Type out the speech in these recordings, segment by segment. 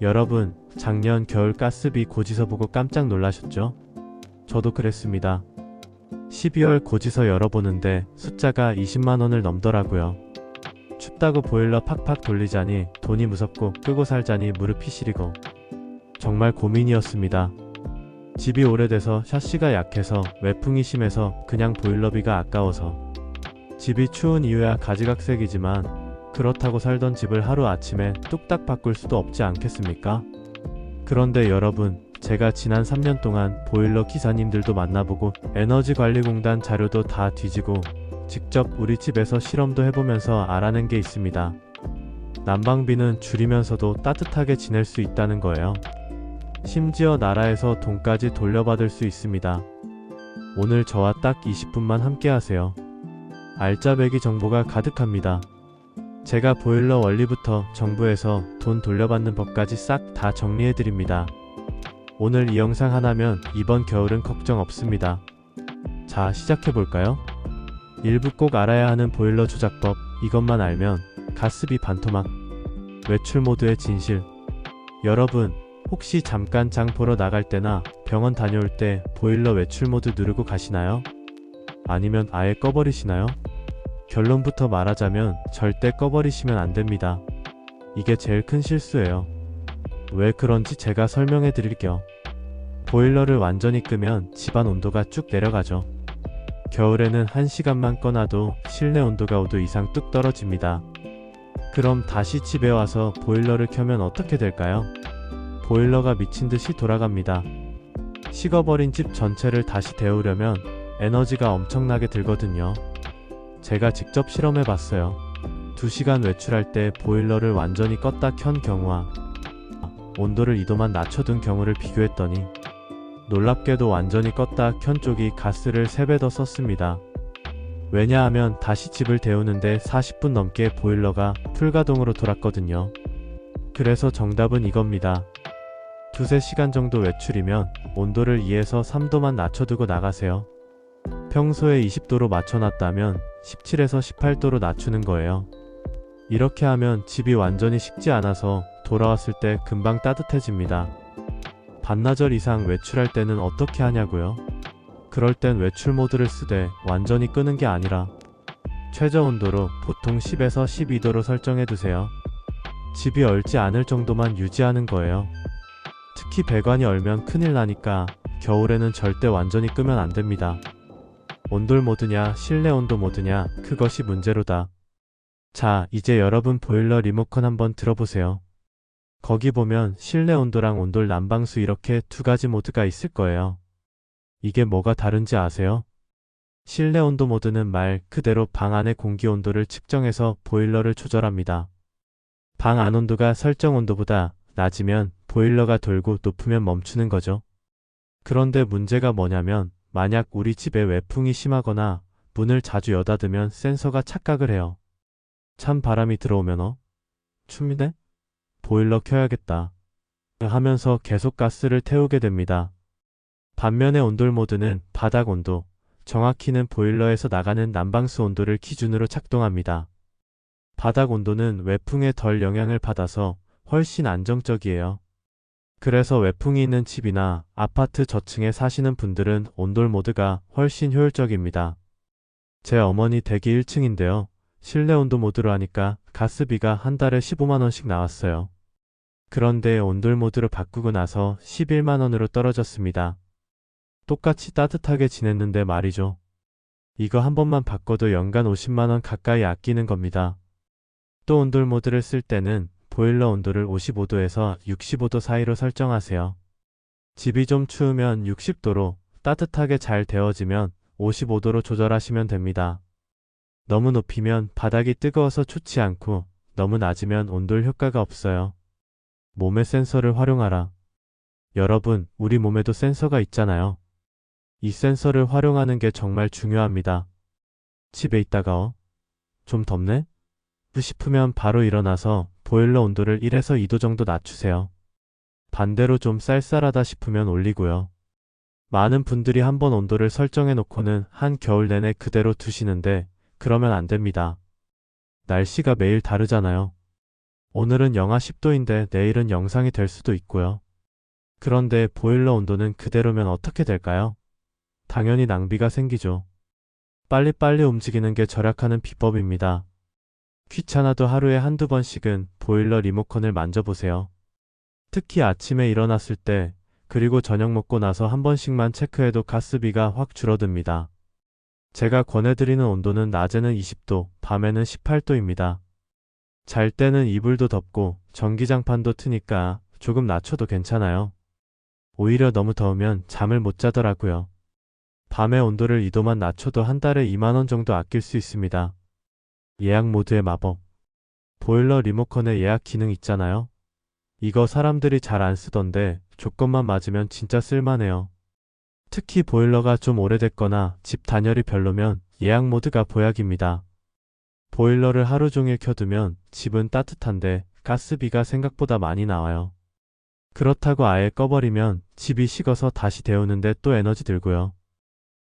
여러분, 작년 겨울 가스비 고지서 보고 깜짝 놀라셨죠? 저도 그랬습니다. 12월 고지서 열어보는데 숫자가 20만 원을 넘더라고요. 춥다고 보일러 팍팍 돌리자니 돈이 무섭고 끄고 살자니 무릎이 시리고 정말 고민이었습니다. 집이 오래돼서 샤시가 약해서 외풍이 심해서 그냥 보일러비가 아까워서 집이 추운 이유야 가지각색이지만 그렇다고 살던 집을 하루아침에 뚝딱 바꿀 수도 없지 않겠습니까? 그런데 여러분, 제가 지난 3년 동안 보일러 기사님들도 만나보고 에너지관리공단 자료도 다 뒤지고 직접 우리 집에서 실험도 해보면서 알아낸 게 있습니다. 난방비는 줄이면서도 따뜻하게 지낼 수 있다는 거예요. 심지어 나라에서 돈까지 돌려받을 수 있습니다. 오늘 저와 딱 20분만 함께 하세요. 알짜배기 정보가 가득합니다. 제가 보일러 원리부터 정부에서 돈 돌려받는 법까지 싹 다 정리해드립니다. 오늘 이 영상 하나면 이번 겨울은 걱정 없습니다. 자, 시작해볼까요? 1부 꼭 알아야 하는 보일러 조작법, 이것만 알면 가스비 반토막. 외출 모드의 진실. 여러분, 혹시 잠깐 장 보러 나갈 때나 병원 다녀올 때 보일러 외출 모드 누르고 가시나요? 아니면 아예 꺼버리시나요? 결론부터 말하자면 절대 꺼버리시면 안 됩니다. 이게 제일 큰 실수예요. 왜 그런지 제가 설명해 드릴게요. 보일러를 완전히 끄면 집안 온도가 쭉 내려가죠. 겨울에는 1시간만 꺼놔도 실내 온도가 5도 이상 뚝 떨어집니다. 그럼 다시 집에 와서 보일러를 켜면 어떻게 될까요? 보일러가 미친듯이 돌아갑니다. 식어버린 집 전체를 다시 데우려면 에너지가 엄청나게 들거든요. 제가 직접 실험해봤어요. 2시간 외출할 때 보일러를 완전히 껐다 켠 경우와 온도를 2도만 낮춰둔 경우를 비교했더니 놀랍게도 완전히 껐다 켠 쪽이 가스를 3배 더 썼습니다. 왜냐하면 다시 집을 데우는데 40분 넘게 보일러가 풀가동으로 돌았거든요. 그래서 정답은 이겁니다. 2~3시간 정도 외출이면 온도를 2에서 3도만 낮춰두고 나가세요. 평소에 20도로 맞춰놨다면 17에서 18도로 낮추는 거예요. 이렇게 하면 집이 완전히 식지 않아서 돌아왔을 때 금방 따뜻해집니다. 반나절 이상 외출할 때는 어떻게 하냐고요? 그럴 땐 외출 모드를 쓰되 완전히 끄는 게 아니라 최저 온도로 보통 10에서 12도로 설정해두세요. 집이 얼지 않을 정도만 유지하는 거예요. 특히 배관이 얼면 큰일 나니까 겨울에는 절대 완전히 끄면 안 됩니다. 온돌 모드냐 실내 온도 모드냐, 그것이 문제로다. 자, 이제 여러분 보일러 리모컨 한번 들어보세요. 거기 보면 실내 온도랑 온돌 난방수 이렇게 2가지 모드가 있을 거예요. 이게 뭐가 다른지 아세요? 실내 온도 모드는 말 그대로 방 안의 공기 온도를 측정해서 보일러를 조절합니다. 방 안 온도가 설정 온도보다 낮으면 보일러가 돌고 높으면 멈추는 거죠. 그런데 문제가 뭐냐면 만약 우리 집에 외풍이 심하거나 문을 자주 여닫으면 센서가 착각을 해요. 찬 바람이 들어오면 춥네? 보일러 켜야겠다 하면서 계속 가스를 태우게 됩니다. 반면에 온돌 모드는 바닥 온도, 정확히는 보일러에서 나가는 난방수 온도를 기준으로 작동합니다. 바닥 온도는 외풍에 덜 영향을 받아서 훨씬 안정적이에요. 그래서 외풍이 있는 집이나 아파트 저층에 사시는 분들은 온돌 모드가 훨씬 효율적입니다. 제 어머니 댁이 1층인데요. 실내 온도 모드로 하니까 가스비가 한 달에 15만 원씩 나왔어요. 그런데 온돌 모드로 바꾸고 나서 11만 원으로 떨어졌습니다. 똑같이 따뜻하게 지냈는데 말이죠. 이거 한 번만 바꿔도 연간 50만 원 가까이 아끼는 겁니다. 또 온돌 모드를 쓸 때는 보일러 온도를 55도에서 65도 사이로 설정하세요. 집이 좀 추우면 60도로, 따뜻하게 잘 데워지면 55도로 조절하시면 됩니다. 너무 높이면 바닥이 뜨거워서 좋지 않고 너무 낮으면 온돌 효과가 없어요. 몸의 센서를 활용하라. 여러분, 우리 몸에도 센서가 있잖아요. 이 센서를 활용하는 게 정말 중요합니다. 집에 있다가 좀 덥네? 싶으면 바로 일어나서 보일러 온도를 1에서 2도 정도 낮추세요. 반대로 좀 쌀쌀하다 싶으면 올리고요. 많은 분들이 한번 온도를 설정해 놓고는 한겨울 내내 그대로 두시는데 그러면 안 됩니다. 날씨가 매일 다르잖아요. 오늘은 영하 10도인데 내일은 영상이 될 수도 있고요. 그런데 보일러 온도는 그대로면 어떻게 될까요? 당연히 낭비가 생기죠. 빨리빨리 움직이는 게 절약하는 비법입니다. 귀찮아도 하루에 한두 번씩은 보일러 리모컨을 만져보세요. 특히 아침에 일어났을 때, 그리고 저녁 먹고 나서 한 번씩만 체크해도 가스비가 확 줄어듭니다. 제가 권해드리는 온도는 낮에는 20도, 밤에는 18도입니다. 잘 때는 이불도 덮고 전기장판도 트니까 조금 낮춰도 괜찮아요. 오히려 너무 더우면 잠을 못 자더라고요. 밤의 온도를 2도만 낮춰도 한 달에 2만 원 정도 아낄 수 있습니다. 예약 모드의 마법. 보일러 리모컨에 예약 기능 있잖아요. 이거 사람들이 잘 안 쓰던데 조건만 맞으면 진짜 쓸만해요. 특히 보일러가 좀 오래됐거나 집 단열이 별로면 예약 모드가 보약입니다. 보일러를 하루 종일 켜두면 집은 따뜻한데 가스비가 생각보다 많이 나와요. 그렇다고 아예 꺼버리면 집이 식어서 다시 데우는데 또 에너지 들고요.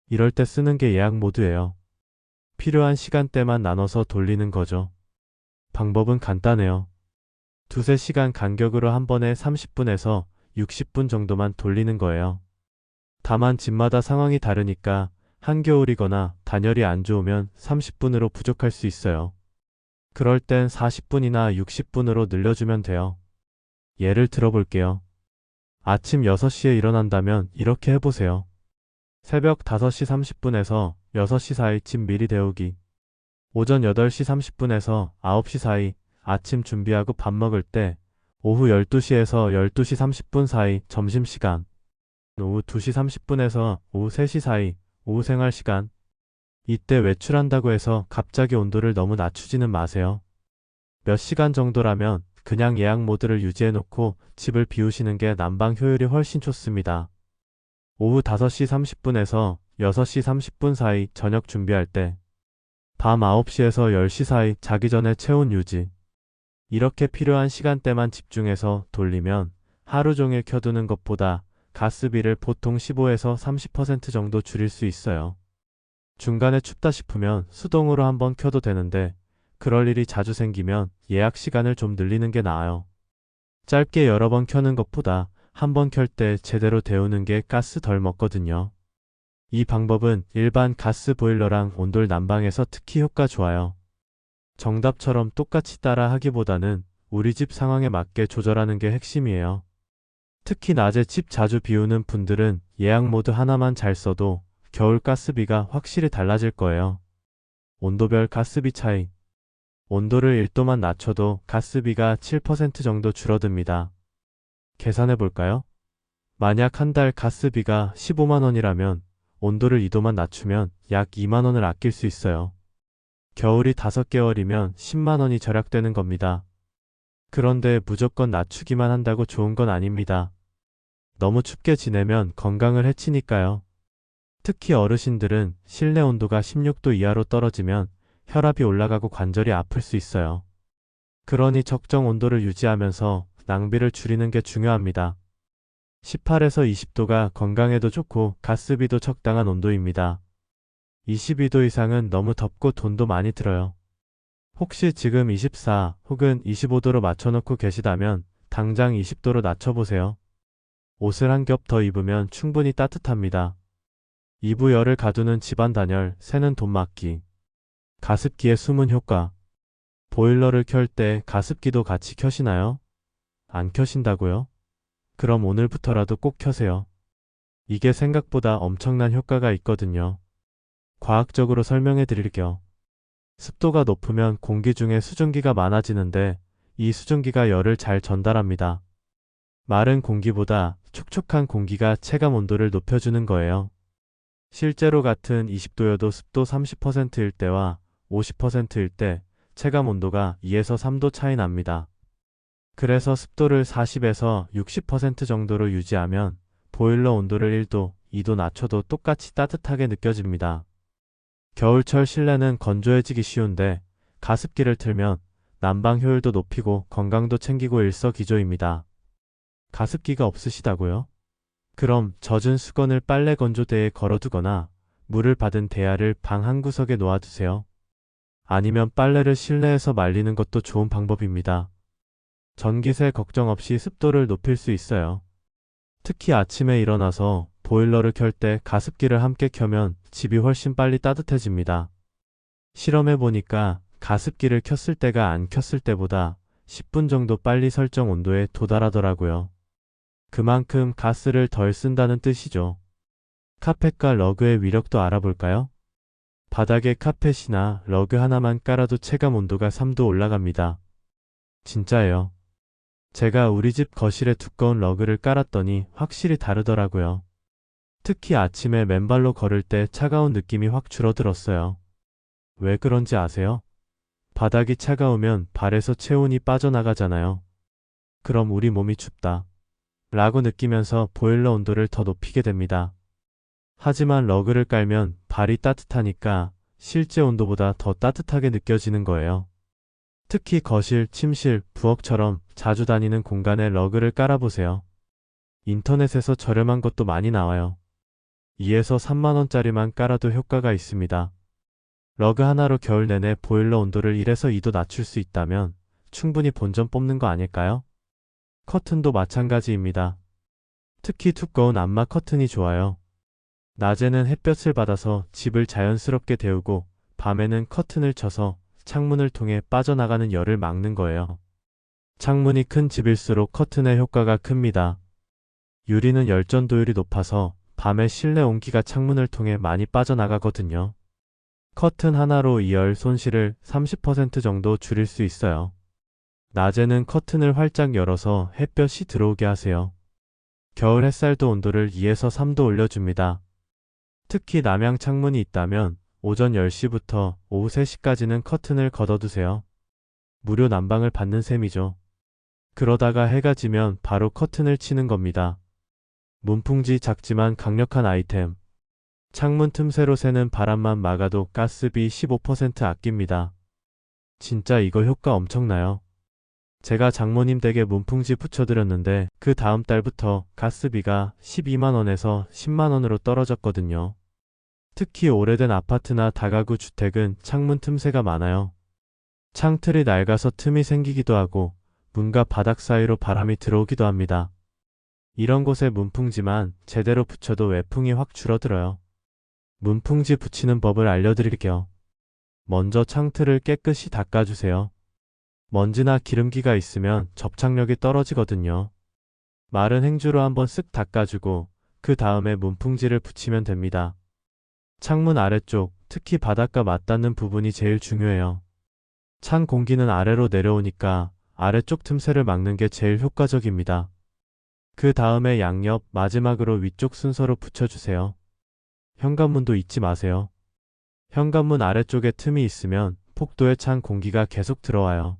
이럴 때 쓰는 게 예약 모드예요. 필요한 시간대만 나눠서 돌리는 거죠. 방법은 간단해요. 두세 시간 간격으로 한 번에 30분에서 60분 정도만 돌리는 거예요. 다만 집마다 상황이 다르니까 한겨울이거나 단열이 안 좋으면 30분으로 부족할 수 있어요. 그럴 땐 40분이나 60분으로 늘려주면 돼요. 예를 들어볼게요. 아침 6시에 일어난다면 이렇게 해보세요. 새벽 5시 30분에서 6시 사이 집 미리 데우기. 오전 8시 30분에서 9시 사이 아침 준비하고 밥 먹을 때, 오후 12시에서 12시 30분 사이 점심시간, 오후 2시 30분에서 오후 3시 사이 오후 생활시간. 이때 외출한다고 해서 갑자기 온도를 너무 낮추지는 마세요. 몇 시간 정도라면 그냥 예약 모드를 유지해놓고 집을 비우시는 게 난방 효율이 훨씬 좋습니다. 오후 5시 30분에서 6시 30분 사이 저녁 준비할 때, 밤 9시에서 10시 사이 자기 전에 체온 유지. 이렇게 필요한 시간대만 집중해서 돌리면 하루 종일 켜두는 것보다 가스비를 보통 15에서 30% 정도 줄일 수 있어요. 중간에 춥다 싶으면 수동으로 한번 켜도 되는데 그럴 일이 자주 생기면 예약 시간을 좀 늘리는 게 나아요. 짧게 여러 번 켜는 것보다 한 번 켤 때 제대로 데우는 게 가스 덜 먹거든요. 이 방법은 일반 가스 보일러랑 온돌 난방에서 특히 효과 좋아요. 정답처럼 똑같이 따라 하기보다는 우리 집 상황에 맞게 조절하는 게 핵심이에요. 특히 낮에 집 자주 비우는 분들은 예약 모드 하나만 잘 써도 겨울 가스비가 확실히 달라질 거예요. 온도별 가스비 차이. 온도를 1도만 낮춰도 가스비가 7% 정도 줄어듭니다. 계산해 볼까요? 만약 한 달 가스비가 15만 원이라면 온도를 2도만 낮추면 약 2만 원을 아낄 수 있어요. 겨울이 5개월이면 10만 원이 절약되는 겁니다. 그런데 무조건 낮추기만 한다고 좋은 건 아닙니다. 너무 춥게 지내면 건강을 해치니까요. 특히 어르신들은 실내 온도가 16도 이하로 떨어지면 혈압이 올라가고 관절이 아플 수 있어요. 그러니 적정 온도를 유지하면서 낭비를 줄이는 게 중요합니다. 18에서 20도가 건강에도 좋고 가스비도 적당한 온도입니다. 22도 이상은 너무 덥고 돈도 많이 들어요. 혹시 지금 24 혹은 25도로 맞춰놓고 계시다면 당장 20도로 낮춰보세요. 옷을 한 겹 더 입으면 충분히 따뜻합니다. 이부 열을 가두는 집안 단열, 새는 돈 막기. 가습기의 숨은 효과. 보일러를 켤 때 가습기도 같이 켜시나요? 안 켜신다고요? 그럼 오늘부터라도 꼭 켜세요. 이게 생각보다 엄청난 효과가 있거든요. 과학적으로 설명해 드릴게요. 습도가 높으면 공기 중에 수증기가 많아지는데 이 수증기가 열을 잘 전달합니다. 마른 공기보다 촉촉한 공기가 체감 온도를 높여주는 거예요. 실제로 같은 20도여도 습도 30%일 때와 50%일 때 체감 온도가 2에서 3도 차이 납니다. 그래서 습도를 40에서 60% 정도로 유지하면 보일러 온도를 1도, 2도 낮춰도 똑같이 따뜻하게 느껴집니다. 겨울철 실내는 건조해지기 쉬운데 가습기를 틀면 난방 효율도 높이고 건강도 챙기고 일석이조입니다. 가습기가 없으시다고요? 그럼 젖은 수건을 빨래 건조대에 걸어두거나 물을 받은 대야를 방 한구석에 놓아두세요. 아니면 빨래를 실내에서 말리는 것도 좋은 방법입니다. 전기세 걱정 없이 습도를 높일 수 있어요. 특히 아침에 일어나서 보일러를 켤 때 가습기를 함께 켜면 집이 훨씬 빨리 따뜻해집니다. 실험해 보니까 가습기를 켰을 때가 안 켰을 때보다 10분 정도 빨리 설정 온도에 도달하더라고요. 그만큼 가스를 덜 쓴다는 뜻이죠. 카펫과 러그의 위력도 알아볼까요? 바닥에 카펫이나 러그 하나만 깔아도 체감 온도가 3도 올라갑니다. 진짜예요. 제가 우리 집 거실에 두꺼운 러그를 깔았더니 확실히 다르더라고요. 특히 아침에 맨발로 걸을 때 차가운 느낌이 확 줄어들었어요. 왜 그런지 아세요? 바닥이 차가우면 발에서 체온이 빠져나가잖아요. 그럼 우리 몸이 춥다 라고 느끼면서 보일러 온도를 더 높이게 됩니다. 하지만 러그를 깔면 발이 따뜻하니까 실제 온도보다 더 따뜻하게 느껴지는 거예요. 특히 거실, 침실, 부엌처럼 자주 다니는 공간에 러그를 깔아보세요. 인터넷에서 저렴한 것도 많이 나와요. 2에서 3만 원짜리만 깔아도 효과가 있습니다. 러그 하나로 겨울 내내 보일러 온도를 1에서 2도 낮출 수 있다면 충분히 본전 뽑는 거 아닐까요? 커튼도 마찬가지입니다. 특히 두꺼운 암막 커튼이 좋아요. 낮에는 햇볕을 받아서 집을 자연스럽게 데우고 밤에는 커튼을 쳐서 창문을 통해 빠져나가는 열을 막는 거예요. 창문이 큰 집일수록 커튼의 효과가 큽니다. 유리는 열전도율이 높아서 밤에 실내 온기가 창문을 통해 많이 빠져나가거든요. 커튼 하나로 이 열 손실을 30% 정도 줄일 수 있어요. 낮에는 커튼을 활짝 열어서 햇볕이 들어오게 하세요. 겨울 햇살도 온도를 2에서 3도 올려줍니다. 특히 남향 창문이 있다면 오전 10시부터 오후 3시까지는 커튼을 걷어두세요. 무료 난방을 받는 셈이죠. 그러다가 해가 지면 바로 커튼을 치는 겁니다. 문풍지 작지만 강력한 아이템. 창문 틈새로 새는 바람만 막아도 가스비 15% 아낍니다. 진짜 이거 효과 엄청나요. 제가 장모님 댁에 문풍지 붙여드렸는데 그 다음 달부터 가스비가 12만 원에서 10만 원으로 떨어졌거든요. 특히 오래된 아파트나 다가구 주택은 창문 틈새가 많아요. 창틀이 낡아서 틈이 생기기도 하고 문과 바닥 사이로 바람이 들어오기도 합니다. 이런 곳에 문풍지만 제대로 붙여도 외풍이 확 줄어들어요. 문풍지 붙이는 법을 알려드릴게요. 먼저 창틀을 깨끗이 닦아주세요. 먼지나 기름기가 있으면 접착력이 떨어지거든요. 마른 행주로 한번 쓱 닦아주고 그 다음에 문풍지를 붙이면 됩니다. 창문 아래쪽, 특히 바닥과 맞닿는 부분이 제일 중요해요. 찬 공기는 아래로 내려오니까 아래쪽 틈새를 막는 게 제일 효과적입니다. 그 다음에 양옆, 마지막으로 위쪽 순서로 붙여주세요. 현관문도 잊지 마세요. 현관문 아래쪽에 틈이 있으면 폭도에 찬 공기가 계속 들어와요.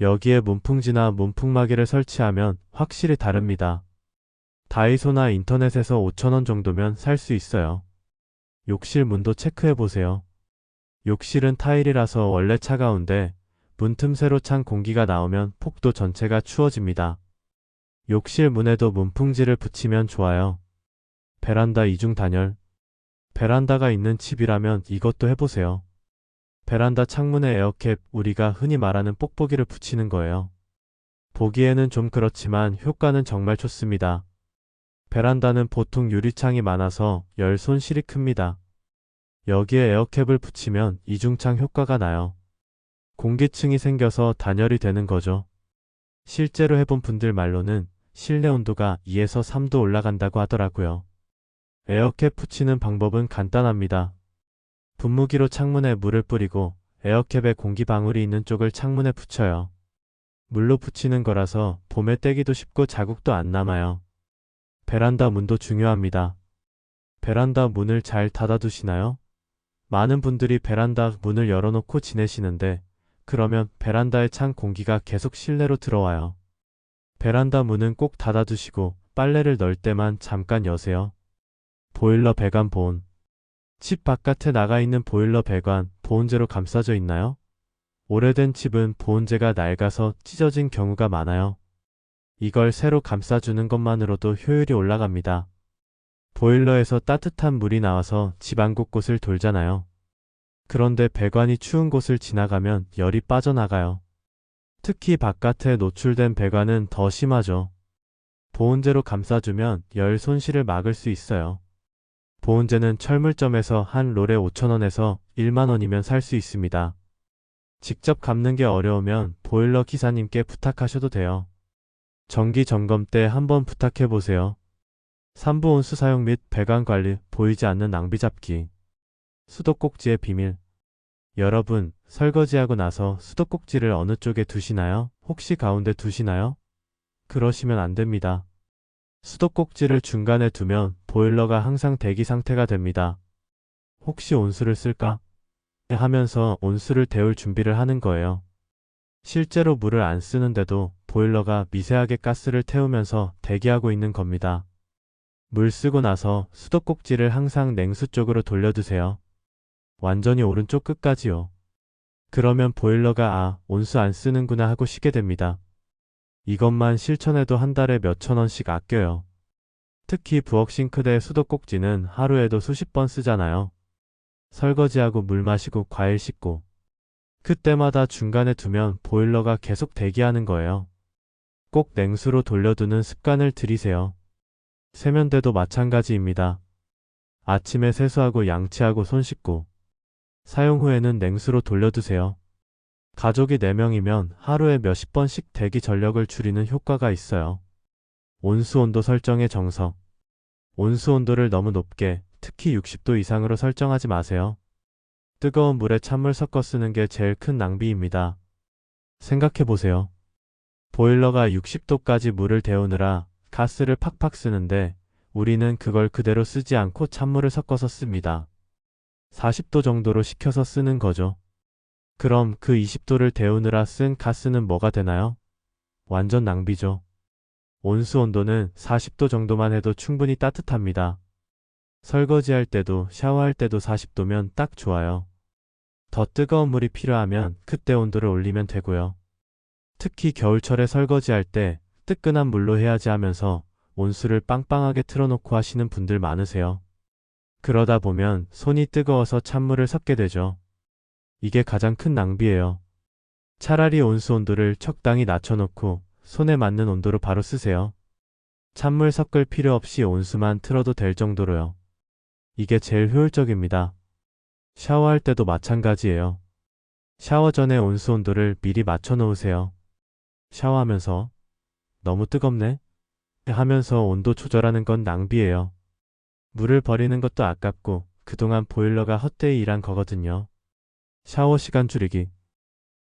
여기에 문풍지나 문풍마개를 설치하면 확실히 다릅니다. 다이소나 인터넷에서 5,000원 정도면 살 수 있어요. 욕실 문도 체크해보세요. 욕실은 타일이라서 원래 차가운데 문 틈새로 찬 공기가 나오면 폭도 전체가 추워집니다. 욕실 문에도 문풍지를 붙이면 좋아요. 베란다 이중 단열. 베란다가 있는 집이라면 이것도 해보세요. 베란다 창문에 에어캡, 우리가 흔히 말하는 뽁뽁이를 붙이는 거예요. 보기에는 좀 그렇지만 효과는 정말 좋습니다. 베란다는 보통 유리창이 많아서 열 손실이 큽니다. 여기에 에어캡을 붙이면 이중창 효과가 나요. 공기층이 생겨서 단열이 되는 거죠. 실제로 해본 분들 말로는 실내 온도가 2에서 3도 올라간다고 하더라고요. 에어캡 붙이는 방법은 간단합니다. 분무기로 창문에 물을 뿌리고 에어캡에 공기 방울이 있는 쪽을 창문에 붙여요. 물로 붙이는 거라서 봄에 떼기도 쉽고 자국도 안 남아요. 베란다 문도 중요합니다. 베란다 문을 잘 닫아두시나요? 많은 분들이 베란다 문을 열어놓고 지내시는데 그러면 베란다에 찬 공기가 계속 실내로 들어와요. 베란다 문은 꼭 닫아두시고 빨래를 넣을 때만 잠깐 여세요. 보일러 배관 보온. 집 바깥에 나가 있는 보일러 배관, 보온재로 감싸져 있나요? 오래된 집은 보온재가 낡아서 찢어진 경우가 많아요. 이걸 새로 감싸주는 것만으로도 효율이 올라갑니다. 보일러에서 따뜻한 물이 나와서 집안 곳곳을 돌잖아요. 그런데 배관이 추운 곳을 지나가면 열이 빠져나가요. 특히 바깥에 노출된 배관은 더 심하죠. 보온재로 감싸주면 열 손실을 막을 수 있어요. 보온재는 철물점에서 한 롤에 5,000원에서 10,000원이면 살 수 있습니다. 직접 감는 게 어려우면 보일러 기사님께 부탁하셔도 돼요. 정기 점검 때 한번 부탁해보세요. 3부 온수 사용 및 배관 관리, 보이지 않는 낭비 잡기. 수도꼭지의 비밀. 여러분, 설거지하고 나서 수도꼭지를 어느 쪽에 두시나요? 혹시 가운데 두시나요? 그러시면 안 됩니다. 수도꼭지를 중간에 두면 보일러가 항상 대기 상태가 됩니다. 혹시 온수를 쓸까? 하면서 온수를 데울 준비를 하는 거예요. 실제로 물을 안 쓰는데도 보일러가 미세하게 가스를 태우면서 대기하고 있는 겁니다. 물 쓰고 나서 수도꼭지를 항상 냉수 쪽으로 돌려두세요. 완전히 오른쪽 끝까지요. 그러면 보일러가 온수 안 쓰는구나 하고 쉬게 됩니다. 이것만 실천해도 한 달에 몇천 원씩 아껴요. 특히 부엌 싱크대 수도꼭지는 하루에도 수십 번 쓰잖아요. 설거지하고 물 마시고 과일 씻고. 그때마다 중간에 두면 보일러가 계속 대기하는 거예요. 꼭 냉수로 돌려두는 습관을 들이세요. 세면대도 마찬가지입니다. 아침에 세수하고 양치하고 손 씻고 사용 후에는 냉수로 돌려두세요. 가족이 4명이면 하루에 몇십 번씩 대기 전력을 줄이는 효과가 있어요. 온수 온도 설정의 정석. 온수 온도를 너무 높게, 특히 60도 이상으로 설정하지 마세요. 뜨거운 물에 찬물 섞어 쓰는 게 제일 큰 낭비입니다. 생각해보세요. 보일러가 60도까지 물을 데우느라 가스를 팍팍 쓰는데 우리는 그걸 그대로 쓰지 않고 찬물을 섞어서 씁니다. 40도 정도로 식혀서 쓰는 거죠. 그럼 그 20도를 데우느라 쓴 가스는 뭐가 되나요? 완전 낭비죠. 온수 온도는 40도 정도만 해도 충분히 따뜻합니다. 설거지할 때도 샤워할 때도 40도면 딱 좋아요. 더 뜨거운 물이 필요하면 그때 온도를 올리면 되고요. 특히 겨울철에 설거지할 때 뜨끈한 물로 해야지 하면서 온수를 빵빵하게 틀어놓고 하시는 분들 많으세요. 그러다 보면 손이 뜨거워서 찬물을 섞게 되죠. 이게 가장 큰 낭비예요. 차라리 온수 온도를 적당히 낮춰놓고 손에 맞는 온도로 바로 쓰세요. 찬물 섞을 필요 없이 온수만 틀어도 될 정도로요. 이게 제일 효율적입니다. 샤워할 때도 마찬가지예요. 샤워 전에 온수 온도를 미리 맞춰 놓으세요. 샤워하면서 너무 뜨겁네? 하면서 온도 조절하는 건 낭비예요. 물을 버리는 것도 아깝고 그동안 보일러가 헛되이 일한 거거든요. 샤워 시간 줄이기.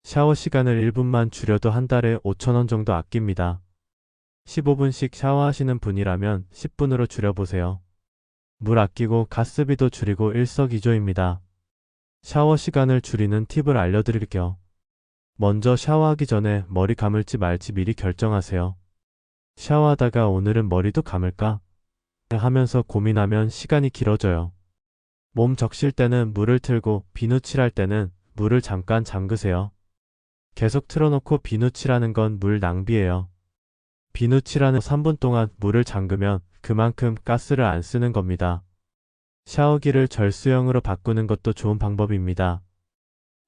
샤워 시간을 1분만 줄여도 한 달에 5,000원 정도 아낍니다. 15분씩 샤워하시는 분이라면 10분으로 줄여보세요. 물 아끼고 가스비도 줄이고 일석이조입니다. 샤워 시간을 줄이는 팁을 알려드릴게요. 먼저 샤워하기 전에 머리 감을지 말지 미리 결정하세요. 샤워하다가 오늘은 머리도 감을까? 하면서 고민하면 시간이 길어져요. 몸 적실 때는 물을 틀고 비누칠할 때는 물을 잠깐 잠그세요. 계속 틀어놓고 비누칠하는 건 물 낭비예요. 비누칠하는 3분 동안 물을 잠그면 그만큼 가스를 안 쓰는 겁니다. 샤워기를 절수형으로 바꾸는 것도 좋은 방법입니다.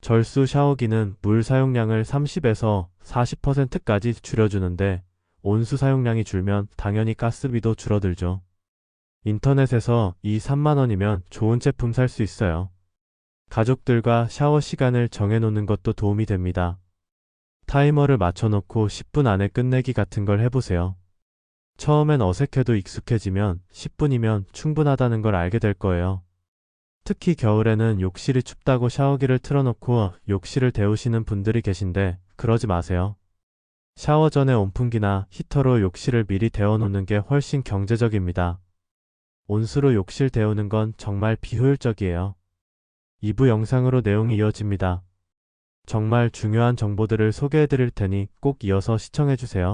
절수 샤워기는 물 사용량을 30에서 40%까지 줄여주는데 온수 사용량이 줄면 당연히 가스비도 줄어들죠. 인터넷에서 3만 원이면 좋은 제품 살 수 있어요. 가족들과 샤워 시간을 정해놓는 것도 도움이 됩니다. 타이머를 맞춰놓고 10분 안에 끝내기 같은 걸 해보세요. 처음엔 어색해도 익숙해지면 10분이면 충분하다는 걸 알게 될 거예요. 특히 겨울에는 욕실이 춥다고 샤워기를 틀어놓고 욕실을 데우시는 분들이 계신데 그러지 마세요. 샤워 전에 온풍기나 히터로 욕실을 미리 데워놓는 게 훨씬 경제적입니다. 온수로 욕실 데우는 건 정말 비효율적이에요. 2부 영상으로 내용이 이어집니다. 정말 중요한 정보들을 소개해드릴 테니 꼭 이어서 시청해주세요.